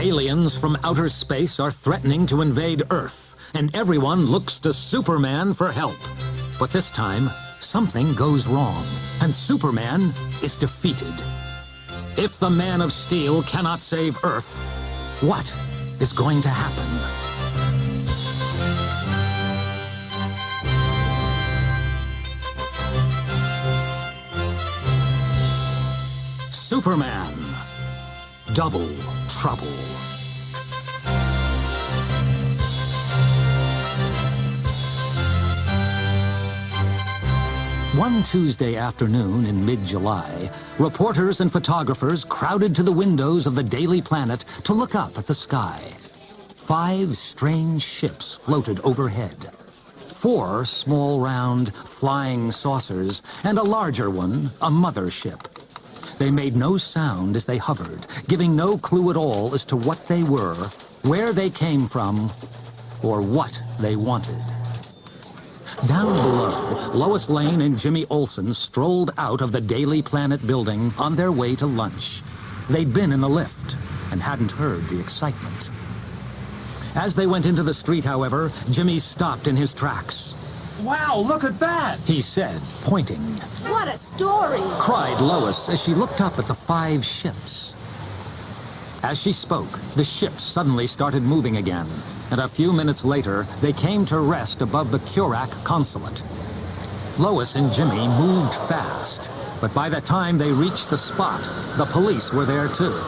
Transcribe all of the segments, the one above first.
Aliens from outer space are threatening to invade Earth, and everyone looks to Superman for help. But this time, something goes wrong, and Superman is defeated. If the Man of Steel cannot save Earth, what is going to happen? Superman. Double Trouble. One Tuesday afternoon in mid-July, reporters and photographers crowded to the windows of the Daily Planet to look up at the sky. 5 strange ships floated overhead. 4 small round flying saucers and a larger one, a mother ship. They made no sound as they hovered, giving no clue at all as to what they were, where they came from, or what they wanted. Down below, Lois Lane and Jimmy Olsen strolled out of the Daily Planet building on their way to lunch. They'd been in the lift and hadn't heard the excitement. As they went into the street, however, Jimmy stopped in his tracks. Wow, look at that! He said, pointing. What a story! Cried Lois as she looked up at the 5 ships. As she spoke, the ships suddenly started moving again, and a few minutes later, they came to rest above the Curak consulate. Lois and Jimmy moved fast, but by the time they reached the spot, the police were there too.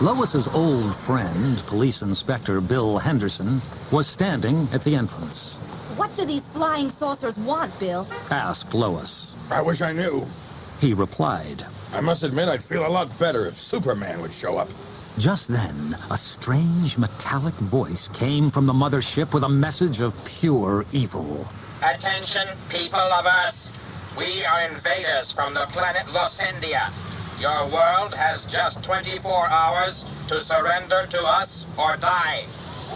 Lois's old friend, Police Inspector Bill Henderson, was standing at the entrance. What do these flying saucers want, Bill? Asked Lois. I wish I knew. He replied. I must admit I'd feel a lot better if Superman would show up. Just then, a strange metallic voice came from the mothership with a message of pure evil. Attention, people of Earth. We are invaders from the planet Losendia. Your world has just 24 hours to surrender to us or die.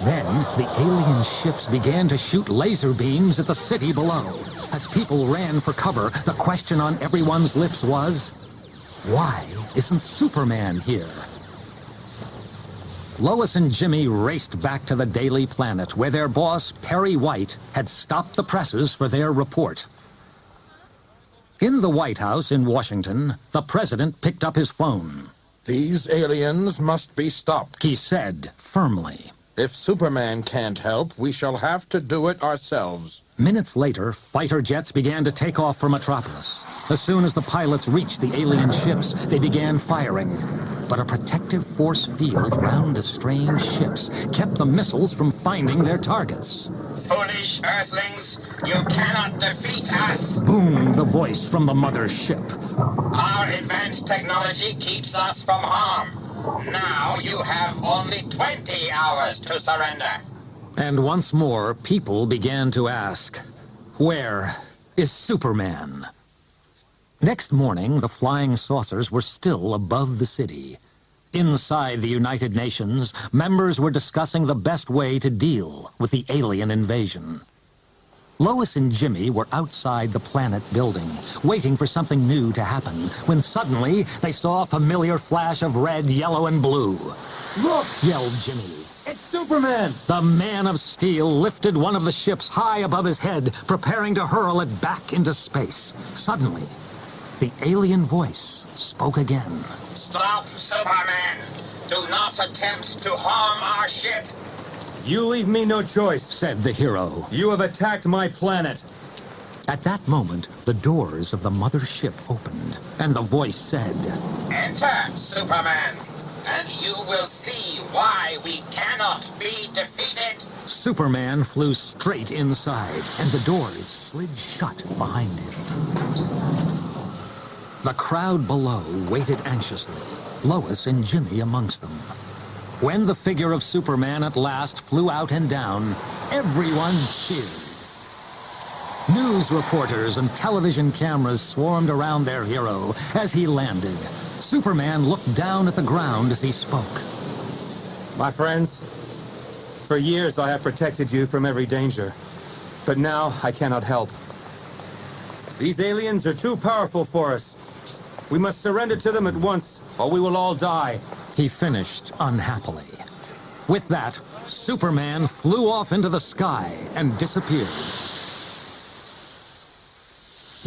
Then, the alien ships began to shoot laser beams at the city below. As people ran for cover, the question on everyone's lips was, why isn't Superman here? Lois and Jimmy raced back to the Daily Planet, where their boss, Perry White, had stopped the presses for their report. In the White House in Washington, the president picked up his phone. These aliens must be stopped. He said firmly. If Superman can't help, we shall have to do it ourselves. Minutes later, fighter jets began to take off for Metropolis. As soon as the pilots reached the alien ships, they began firing. But a protective force field round the strange ships kept the missiles from finding their targets. Foolish Earthlings, you cannot defeat us. Boomed the voice from the mother ship. Our advanced technology keeps us from harm. Now you have only 20 hours to surrender. And once more, people began to ask, where is Superman? Next morning, the flying saucers were still above the city. Inside the United Nations, members were discussing the best way to deal with the alien invasion. Lois and Jimmy were outside the Planet building, waiting for something new to happen, when suddenly they saw a familiar flash of red, yellow, and blue. Look! Yelled Jimmy. It's Superman! The Man of Steel lifted one of the ships high above his head, preparing to hurl it back into space. Suddenly, the alien voice spoke again. Stop, Superman. Do not attempt to harm our ship. You leave me no choice, said the hero. You have attacked my planet. At that moment, the doors of the mother ship opened, and the voice said, Enter, Superman, and you will see why we cannot be defeated. Superman flew straight inside, and the doors slid shut behind him. The crowd below waited anxiously, Lois and Jimmy amongst them. When the figure of Superman at last flew out and down, everyone cheered. News reporters and television cameras swarmed around their hero as he landed. Superman looked down at the ground as he spoke. My friends, for years I have protected you from every danger, but now I cannot help. These aliens are too powerful for us. We must surrender to them at once, or we will all die. He finished unhappily. With that, Superman flew off into the sky and disappeared.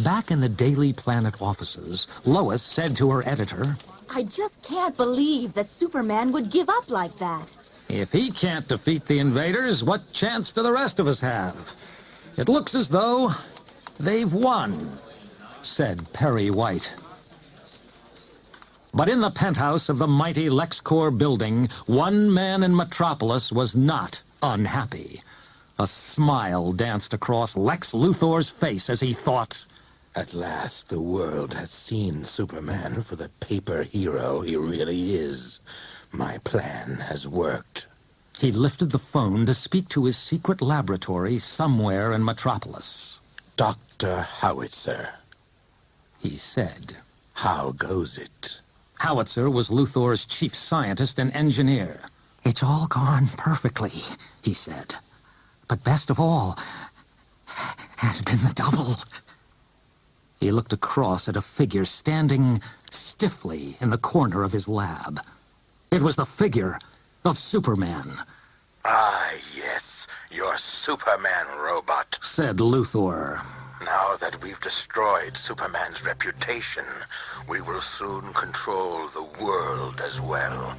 Back in the Daily Planet offices, Lois said to her editor, I just can't believe that Superman would give up like that. "If he can't defeat the invaders, what chance do the rest of us have? It looks as though they've won," said Perry White. But in the penthouse of the mighty LexCorp building, one man in Metropolis was not unhappy. A smile danced across Lex Luthor's face as he thought, At last, the world has seen Superman for the paper hero he really is. My plan has worked. He lifted the phone to speak to his secret laboratory somewhere in Metropolis. Dr. Howitzer, He said. how goes it? Howitzer was Luthor's chief scientist and engineer. "It's all gone perfectly," he said. "But best of all has been the double." He looked across at a figure standing stiffly in the corner of his lab. It was the figure of Superman, Ah, yes, your Superman robot. said Luthor. Now that we've destroyed Superman's reputation, we will soon control the world as well.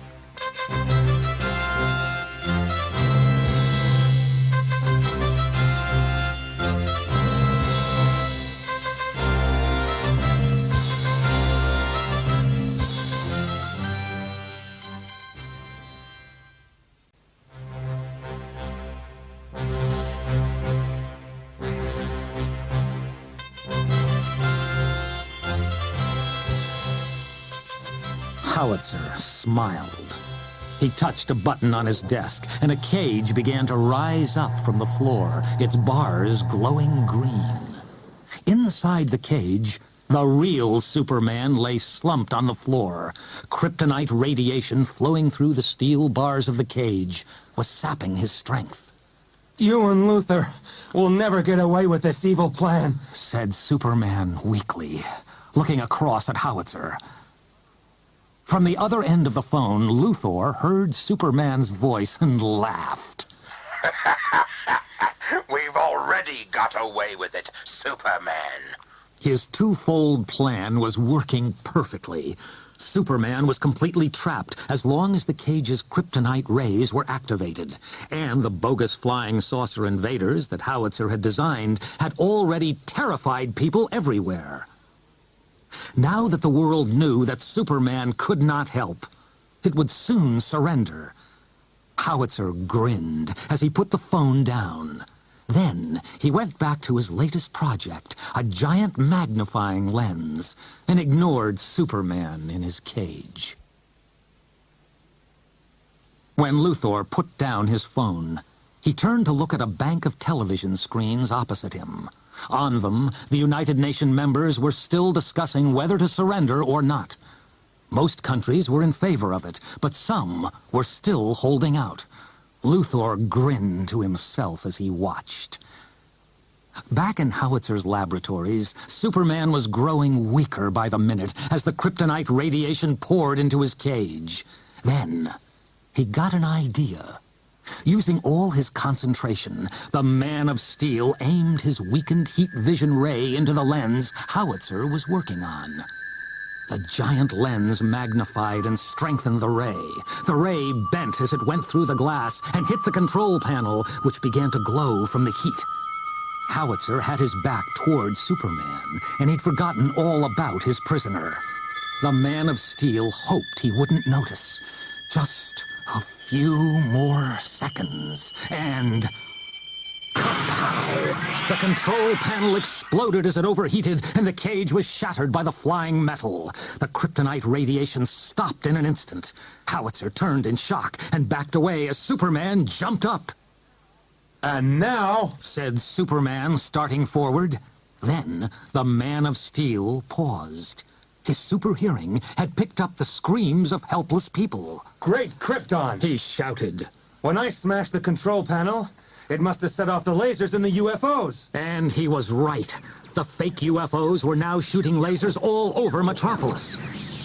Howitzer smiled. He touched a button on his desk, and a cage began to rise up from the floor, its bars glowing green. Inside the cage, the real Superman lay slumped on the floor. Kryptonite radiation flowing through the steel bars of the cage was sapping his strength. You and Luthor will never get away with this evil plan, said Superman weakly, looking across at Howitzer. From the other end of the phone, Luthor heard Superman's voice and laughed. We've already got away with it, Superman. His twofold plan was working perfectly. Superman was completely trapped as long as the cage's kryptonite rays were activated, and the bogus flying saucer invaders that Howitzer had designed had already terrified people everywhere. Now that the world knew that Superman could not help, it would soon surrender. Howitzer grinned as he put the phone down. Then he went back to his latest project, a giant magnifying lens, and ignored Superman in his cage. When Luthor put down his phone, he turned to look at a bank of television screens opposite him. On them, the United Nations members were still discussing whether to surrender or not. Most countries were in favor of it, but some were still holding out. Luthor grinned to himself as he watched. Back in Howitzer's laboratories, Superman was growing weaker by the minute as the kryptonite radiation poured into his cage. Then, he got an idea. Using all his concentration, the Man of Steel aimed his weakened heat vision ray into the lens Howitzer was working on. The giant lens magnified and strengthened the ray. The ray bent as it went through the glass and hit the control panel, which began to glow from the heat. Howitzer had his back toward Superman, and he'd forgotten all about his prisoner. The Man of Steel hoped he wouldn't notice. Just a few more seconds, and... Kapow! The control panel exploded as it overheated, and the cage was shattered by the flying metal. The kryptonite radiation stopped in an instant. Howitzer turned in shock and backed away as Superman jumped up. And now, Said Superman, starting forward. Then the Man of Steel paused. His super hearing had picked up the screams of helpless people. great Krypton! He shouted. When I smashed the control panel, it must have set off the lasers in the UFOs. And he was right. The fake UFOs were now shooting lasers all over Metropolis.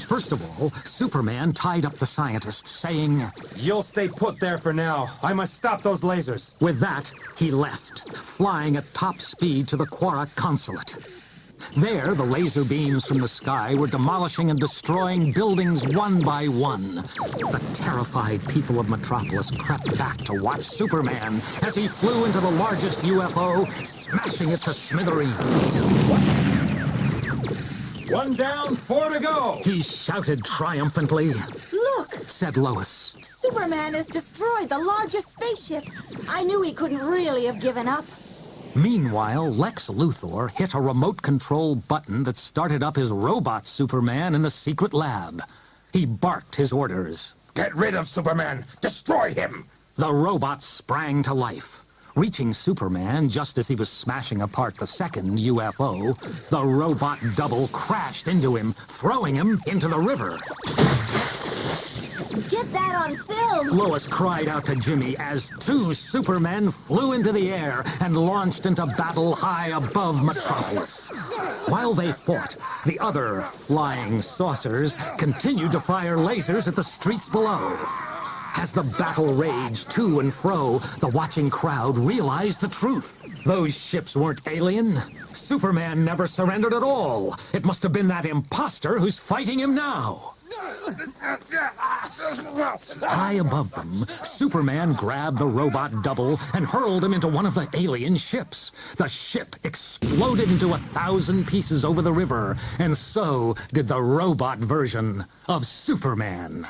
First of all, Superman tied up the scientist, saying, You'll stay put there for now. I must stop those lasers. with that, he left, flying at top speed to the Quara consulate. There, the laser beams from the sky were demolishing and destroying buildings one by one. The terrified people of Metropolis crept back to watch Superman as he flew into the largest UFO, smashing it to smithereens. One down, 4 to go. He shouted triumphantly, Look! said Lois. Superman has destroyed the largest spaceship. I knew he couldn't really have given up. Meanwhile, Lex Luthor hit a remote control button that started up his robot Superman in the secret lab. He barked his orders. Get rid of Superman! Destroy him! The robot sprang to life. Reaching Superman just as he was smashing apart the second UFO, the robot double crashed into him, throwing him into the river. Get that on film! Lois cried out to Jimmy as two Supermen flew into the air and launched into battle high above Metropolis. While they fought, the other flying saucers continued to fire lasers at the streets below. As the battle raged to and fro, the watching crowd realized the truth. Those ships weren't alien. Superman never surrendered at all. It must have been that imposter who's fighting him now. High above them, Superman grabbed the robot double and hurled him into one of the alien ships. The ship exploded into 1,000 pieces over the river, and so did the robot version of Superman.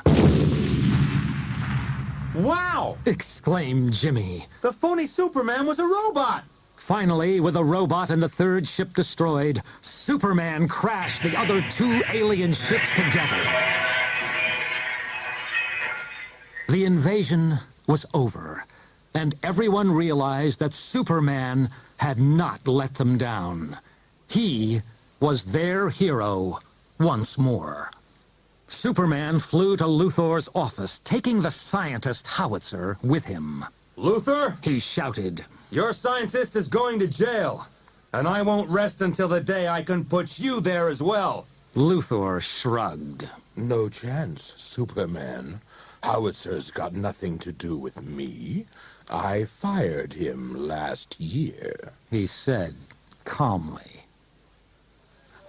Wow! Exclaimed Jimmy. The phony Superman was a robot! Finally, with the robot and the third ship destroyed, Superman crashed the other two alien ships together. The invasion was over, and everyone realized that Superman had not let them down. He was their hero once more. Superman flew to Luthor's office, taking the scientist howitzer with him. Luthor, He shouted, your scientist is going to jail, and I won't rest until the day I can put you there as well. Luthor shrugged. No chance, Superman. Howitzer's got nothing to do with me. I fired him last year. He said calmly.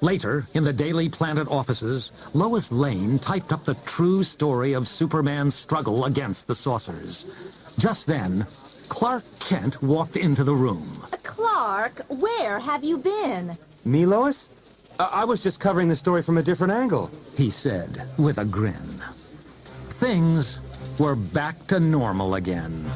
Later, in the Daily Planet offices, Lois Lane typed up the true story of Superman's struggle against the saucers. Just then, Clark Kent walked into the room. Clark, where have you been? Me, Lois? I was just covering the story from a different angle. He said with a grin. Things were back to normal again.